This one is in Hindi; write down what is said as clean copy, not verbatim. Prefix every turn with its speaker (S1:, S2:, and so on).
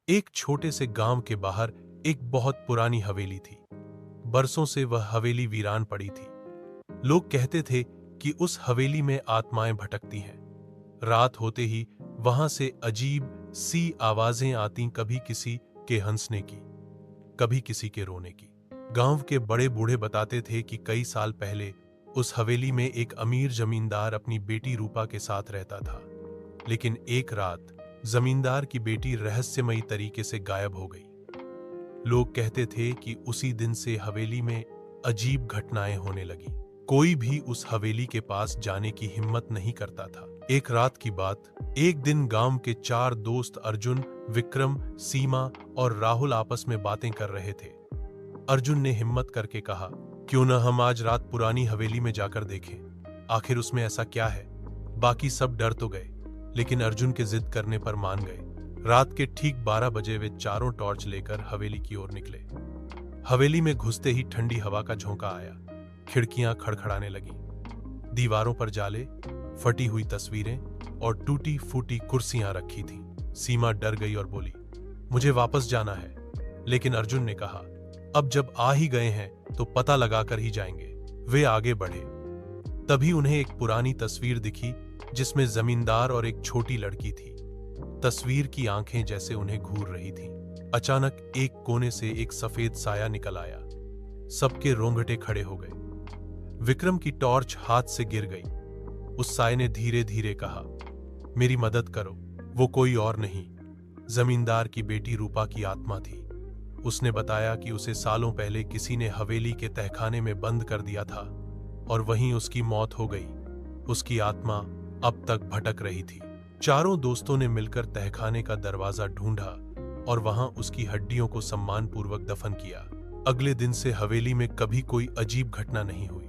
S1: एक छोटे से गांव के बाहर एक बहुत पुरानी हवेली थी। बरसों से वह हवेली वीरान पड़ी थी। लोग कहते थे कि उस हवेली में आत्माएं भटकती हैं। रात होते ही वहां से अजीब सी आवाजें आती, कभी किसी के हंसने की, कभी किसी के रोने की। गांव के बड़े बूढ़े बताते थे कि कई साल पहले उस हवेली में एक अमीर जमींदार अपनी बेटी रूपा के साथ रहता था। लेकिन एक रात जमींदार की बेटी रहस्यमयी तरीके से गायब हो गई। लोग कहते थे कि उसी दिन से हवेली में अजीब घटनाएं होने लगी। कोई भी उस हवेली के पास जाने की हिम्मत नहीं करता था। एक रात की बात, एक दिन गांव के 4 दोस्त अर्जुन, विक्रम, सीमा और राहुल आपस में बातें कर रहे थे। अर्जुन ने हिम्मत करके कहा, क्यों न हम आज रात पुरानी हवेली में जाकर देखें, आखिर उसमें ऐसा क्या है। बाकी सब डर तो गए, लेकिन अर्जुन के जिद करने पर मान गए। रात के ठीक 12 बजे वे चारों टॉर्च लेकर हवेली की ओर निकले। हवेली में घुसते ही ठंडी हवा का झोंका आया। खिड़कियां खड़खड़ाने लगी। दीवारों पर जाले, फटी हुई तस्वीरें और टूटी फूटी कुर्सियां रखी थीं। सीमा डर गई और बोली, मुझे वापस जाना है। लेकिन अर्जुन ने कहा, अब जब आ ही गए हैं तो पता लगाकर ही जाएंगे। वे आगे बढ़े। तभी उन्हें एक पुरानी तस्वीर दिखी जिसमें जमींदार और एक छोटी लड़की थी। तस्वीर की आंखें जैसे उन्हें घूर रही थीं। अचानक एक कोने से एक सफेद साया निकल आया। सबके रोंगटे खड़े हो गए। विक्रम की टॉर्च हाथ से गिर गई। उस साये ने धीरे धीरे कहा, मेरी मदद करो। वो कोई और नहीं, जमींदार की बेटी रूपा की आत्मा थी। उसने बताया कि उसे सालों पहले किसी ने हवेली के तहखाने में बंद कर दिया था और वहीं उसकी मौत हो गई। उसकी आत्मा अब तक भटक रही थी। चारों दोस्तों ने मिलकर तहखाने का दरवाजा ढूंढा और वहां उसकी हड्डियों को सम्मानपूर्वक दफन किया। अगले दिन से हवेली में कभी कोई अजीब घटना नहीं हुई।